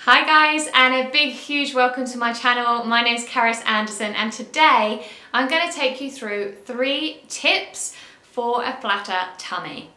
Hi guys, and a big huge welcome to my channel. My name is Karis Anderson and today I'm going to take you through 3 tips for a flatter tummy.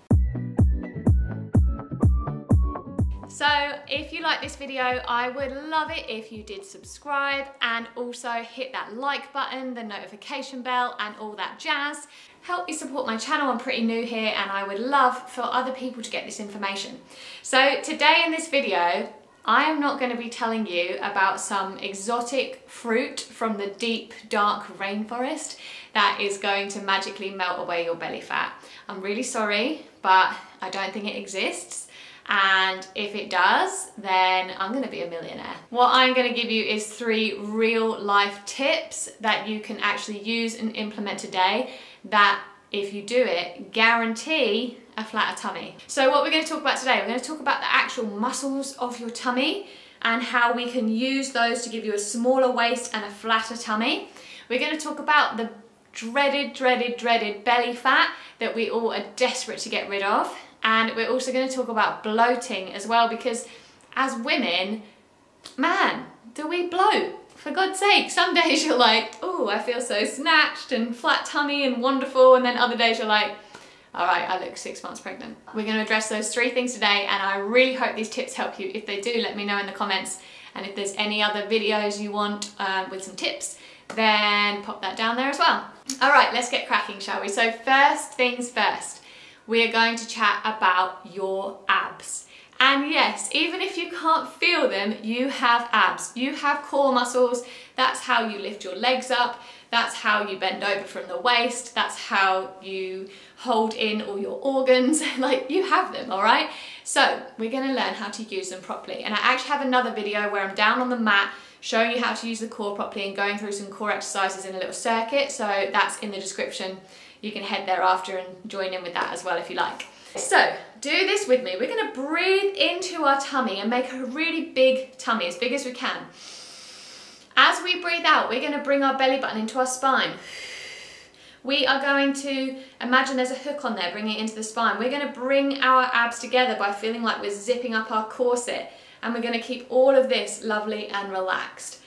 So if you like this video, I would love it if you did subscribe and also hit that like button, the notification bell and all that jazz. Help me support my channel. I'm pretty new here and I would love for other people to get this information. So today in this video, I am not going to be telling you about some exotic fruit from the deep, dark rainforest that is going to magically melt away your belly fat. I'm really sorry, but I don't think it exists. And if it does, then I'm going to be a millionaire. What I'm going to give you is 3 real life tips that you can actually use and implement today that, if you do it, guarantee a flatter tummy. So what we're going to talk about today, we're going to talk about the actual muscles of your tummy and how we can use those to give you a smaller waist and a flatter tummy. We're going to talk about the dreaded belly fat that we all are desperate to get rid of. And we're also going to talk about bloating as well, because as women, man, do we bloat? For God's sake, some days you're like, oh, I feel so snatched and flat tummy and wonderful, and then other days you're like, all right, I look 6 months pregnant. We're going to address those 3 things today, and I really hope these tips help you. If they do, let me know in the comments, and if there's any other videos you want with some tips, then pop that down there as well. All right, let's get cracking, shall we? So first things first, we are going to chat about your abs. And yes, even if you can't feel them, you have abs. You have core muscles. That's how you lift your legs up. That's how you bend over from the waist. That's how you hold in all your organs. Like, you have them, all right? So we're going to learn how to use them properly. And I actually have another video where I'm down on the mat showing you how to use the core properly and going through some core exercises in a little circuit. So that's in the description. You can head there after and join in with that as well if you like. So do this with me. We're going to breathe into our tummy and make a really big tummy, as big as we can. As we breathe out, we're going to bring our belly button into our spine. We are going to imagine there's a hook on there, bring it into the spine. We're going to bring our abs together by feeling like we're zipping up our corset, and we're going to keep all of this lovely and relaxed.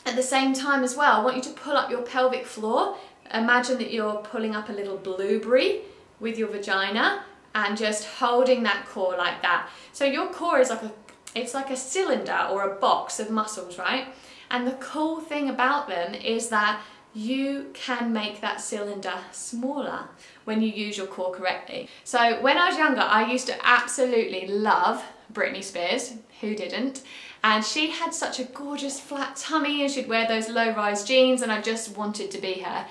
At the same time as well, I want you to pull up your pelvic floor. Imagine that you're pulling up a little blueberry with your vagina and just holding that core like that. So your core is like a cylinder or a box of muscles, right? And the cool thing about them is that you can make that cylinder smaller when you use your core correctly. So when I was younger, I used to absolutely love Britney Spears. Who didn't? And she had such a gorgeous flat tummy and she'd wear those low-rise jeans, and I just wanted to be her.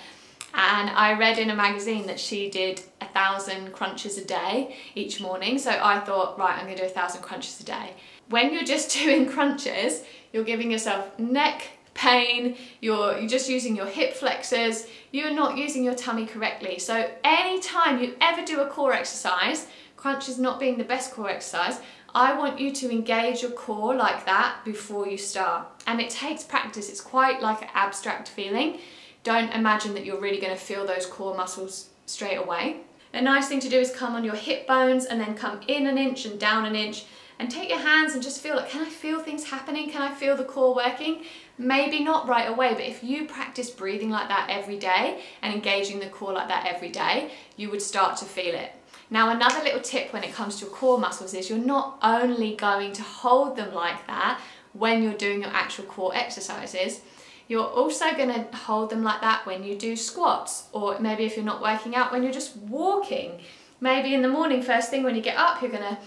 And I read in a magazine that she did 1,000 crunches a day each morning. So I thought, right, I'm going to do 1,000 crunches a day. When you're just doing crunches, you're giving yourself neck pain, you're just using your hip flexors, you're not using your tummy correctly. So anytime you ever do a core exercise, crunches not being the best core exercise, I want you to engage your core like that before you start. And it takes practice. It's quite like an abstract feeling. Don't imagine that you're really going to feel those core muscles straight away. A nice thing to do is come on your hip bones and then come in an inch and down an inch, and take your hands and just feel like, can I feel things happening? Can I feel the core working? Maybe not right away, but if you practice breathing like that every day and engaging the core like that every day, you would start to feel it. Now, another little tip when it comes to your core muscles is you're not only going to hold them like that when you're doing your actual core exercises, you're also going to hold them like that when you do squats, or maybe if you're not working out, when you're just walking. Maybe in the morning, first thing when you get up, you're going to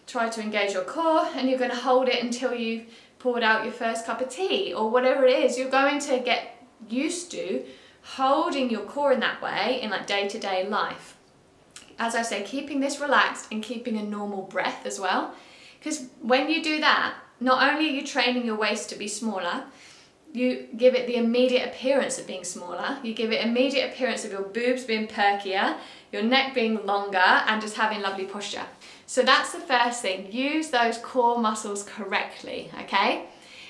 try to engage your core and you're going to hold it until you've poured out your first cup of tea, or whatever it is. You're going to get used to holding your core in that way in like day-to-day life. As I say, keeping this relaxed and keeping a normal breath as well. Because when you do that, not only are you training your waist to be smaller, you give it the immediate appearance of being smaller, you give it immediate appearance of your boobs being perkier, your neck being longer, and just having lovely posture. So that's the first thing. Use those core muscles correctly, okay?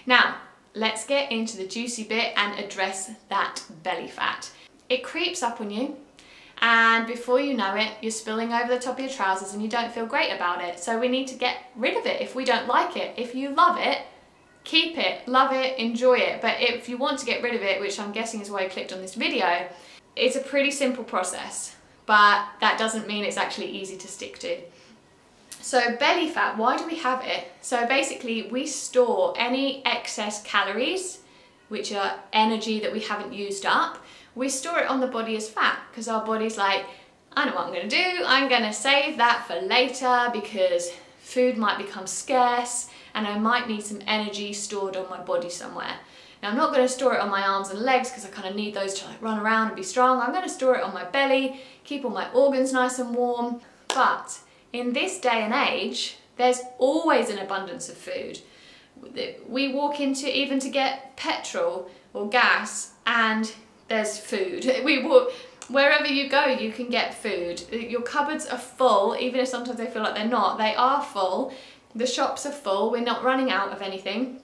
Now, let's get into the juicy bit and address that belly fat. It creeps up on you, and before you know it, you're spilling over the top of your trousers and you don't feel great about it. So we need to get rid of it if we don't like it. If you love it, keep it, love it, enjoy it. But if you want to get rid of it, which I'm guessing is why you clicked on this video, it's a pretty simple process, but that doesn't mean it's actually easy to stick to. So belly fat, why do we have it? So basically we store any excess calories, which are energy that we haven't used up, we store it on the body as fat, because our body's like, I know what I'm going to do, I'm going to save that for later because food might become scarce and I might need some energy stored on my body somewhere. Now I'm not going to store it on my arms and legs because I kind of need those to like run around and be strong. I'm going to store it on my belly, keep all my organs nice and warm. But in this day and age, there's always an abundance of food. We walk into, even to get petrol or gas, and there's food. We walk, wherever you go, you can get food. Your cupboards are full, even if sometimes they feel like they're not. They are full. The shops are full. We're not running out of anything.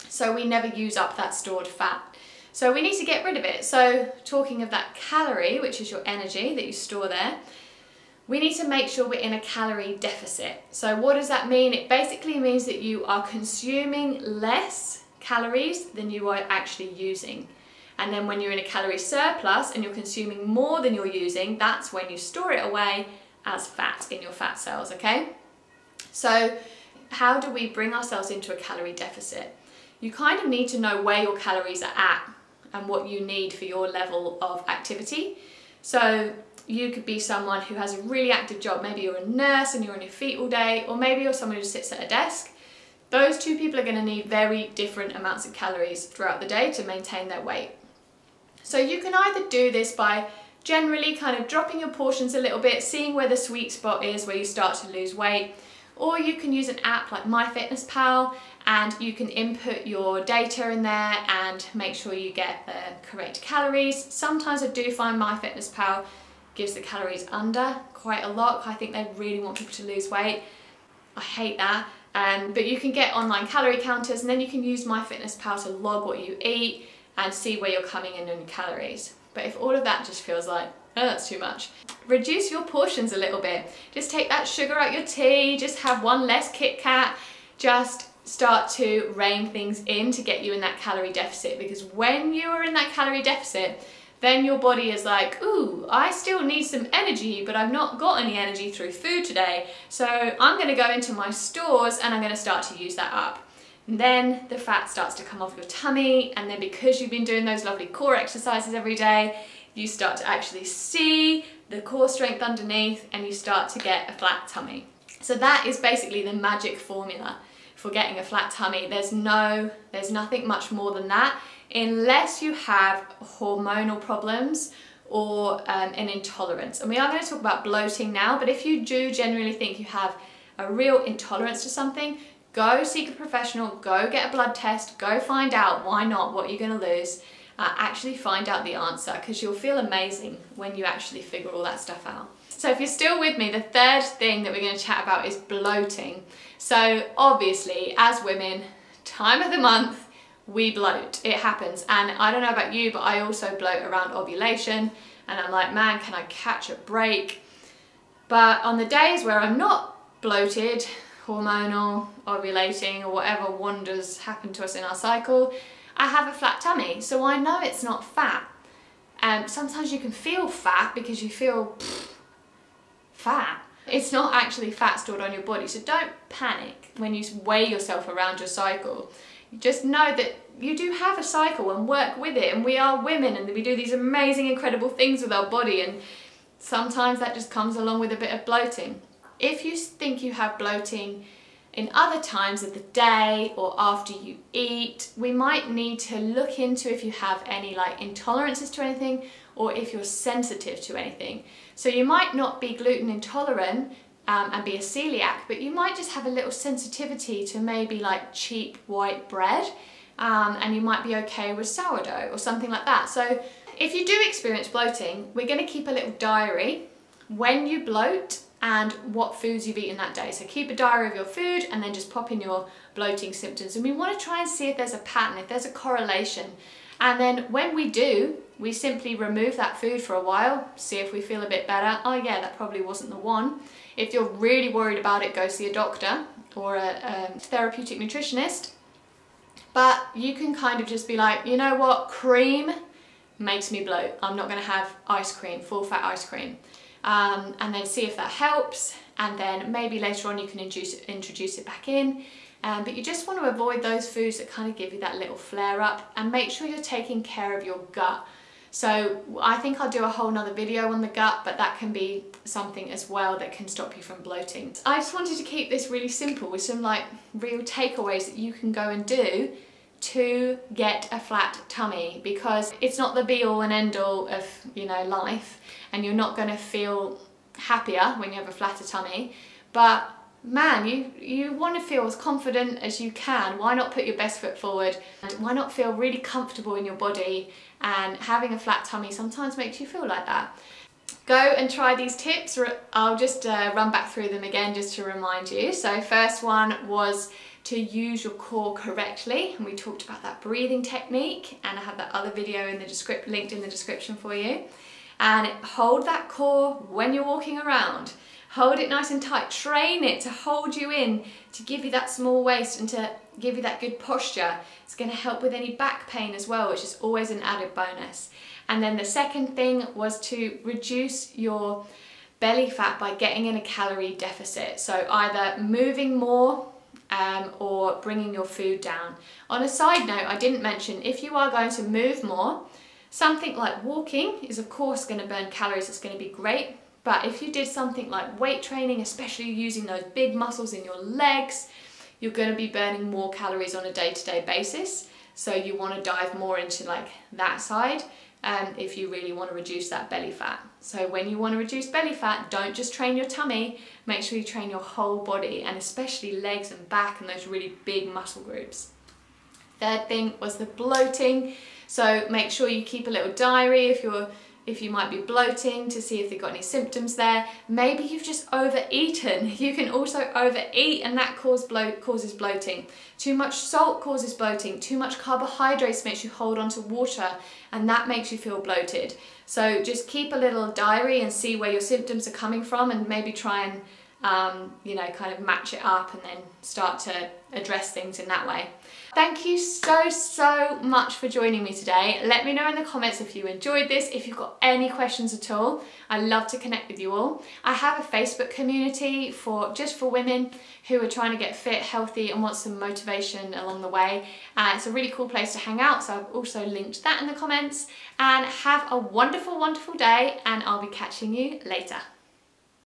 So we never use up that stored fat. So we need to get rid of it. So talking of that calorie, which is your energy that you store there, we need to make sure we're in a calorie deficit. So what does that mean? It basically means that you are consuming less calories than you are actually using. And then when you're in a calorie surplus and you're consuming more than you're using, that's when you store it away as fat in your fat cells, okay? So how do we bring ourselves into a calorie deficit? You kind of need to know where your calories are at and what you need for your level of activity. So you could be someone who has a really active job. Maybe you're a nurse and you're on your feet all day, or maybe you're someone who sits at a desk. Those two people are going to need very different amounts of calories throughout the day to maintain their weight. So you can either do this by generally kind of dropping your portions a little bit, seeing where the sweet spot is where you start to lose weight, or you can use an app like MyFitnessPal and you can input your data in there and make sure you get the correct calories. Sometimes I do find MyFitnessPal gives the calories under quite a lot. I think they really want people to lose weight. I hate that. But you can get online calorie counters, and then you can use MyFitnessPal to log what you eat and see where you're coming in on your calories. But if all of that just feels like, oh, that's too much, reduce your portions a little bit. Just take that sugar out your tea, just have one less Kit Kat, just start to rein things in to get you in that calorie deficit, because when you are in that calorie deficit, then your body is like, ooh, I still need some energy, but I've not got any energy through food today. So I'm gonna go into my stores and I'm gonna start to use that up. And then the fat starts to come off your tummy, and then because you've been doing those lovely core exercises every day, you start to actually see the core strength underneath and you start to get a flat tummy. So that is basically the magic formula for getting a flat tummy. There's nothing much more than that, unless you have hormonal problems or an intolerance. And we are going to talk about bloating now, but if you do genuinely think you have a real intolerance to something, go seek a professional, go get a blood test, go find out, why not, what you're going to lose. Actually find out the answer, because you'll feel amazing when you actually figure all that stuff out. So if you're still with me, the third thing that we're going to chat about is bloating. So obviously, as women, time of the month, we bloat. It happens. And I don't know about you, but I also bloat around ovulation. And I'm like, man, can I catch a break? But on the days where I'm not bloated, hormonal, ovulating, or whatever wonders happen to us in our cycle, I have a flat tummy. So I know it's not fat. Sometimes you can feel fat because you feel fat. It's not actually fat stored on your body. So don't panic when you weigh yourself around your cycle. Just know that you do have a cycle and work with it, and we are women and we do these amazing, incredible things with our body, and sometimes that just comes along with a bit of bloating. If you think you have bloating in other times of the day or after you eat, we might need to look into if you have any like intolerances to anything, or if you're sensitive to anything. So you might not be gluten intolerant and be a celiac, but you might just have a little sensitivity to maybe like cheap white bread, and you might be okay with sourdough or something like that. So if you do experience bloating, we're going to keep a little diary when you bloat and what foods you've eaten that day. So keep a diary of your food and then just pop in your bloating symptoms. And we want to try and see if there's a pattern, if there's a correlation. And then when we do, we simply remove that food for a while, see if we feel a bit better. Oh yeah, that probably wasn't the one. If you're really worried about it, go see a doctor or a therapeutic nutritionist. But you can kind of just be like, you know what, cream makes me bloat. I'm not going to have ice cream, full fat ice cream. And then see if that helps, and then maybe later on you can introduce it back in. But you just want to avoid those foods that kind of give you that little flare up, and make sure you're taking care of your gut. So I think I'll do a whole nother video on the gut, but that can be something as well that can stop you from bloating. I just wanted to keep this really simple with some like real takeaways that you can go and do to get a flat tummy, because it's not the be all and end all of, you know, life, and you're not going to feel happier when you have a flatter tummy. But man, you want to feel as confident as you can. Why not put your best foot forward? And why not feel really comfortable in your body? And having a flat tummy sometimes makes you feel like that. Go and try these tips. I'll just run back through them again just to remind you. So first one was to use your core correctly, and we talked about that breathing technique, and I have that other video in the linked in the description for you. And hold that core when you're walking around. Hold it nice and tight. Train it to hold you in, to give you that small waist and to give you that good posture. It's going to help with any back pain as well, which is always an added bonus. And then the second thing was to reduce your belly fat by getting in a calorie deficit. So either moving more or bringing your food down. On a side note, I didn't mention, if you are going to move more, something like walking is of course going to burn calories. It's going to be great. But if you did something like weight training, especially using those big muscles in your legs, you're going to be burning more calories on a day-to-day basis. So you want to dive more into like that side if you really want to reduce that belly fat. So when you want to reduce belly fat, don't just train your tummy, make sure you train your whole body, and especially legs and back and those really big muscle groups. Third thing was the bloating. So make sure you keep a little diary if you might be bloating, to see if they've got any symptoms there. Maybe you've just overeaten. You can also overeat, and that causes bloating. Too much salt causes bloating. Too much carbohydrates makes you hold on to water, and that makes you feel bloated. So just keep a little diary and see where your symptoms are coming from, and maybe try and you know, kind of match it up and then start to address things in that way. Thank you so much for joining me today. Let me know in the comments if you enjoyed this, if you've got any questions at all. I love to connect with you all. I have a Facebook community just for women who are trying to get fit, healthy, and want some motivation along the way. It's a really cool place to hang out, so I've also linked that in the comments. And have a wonderful, wonderful day, and I'll be catching you later.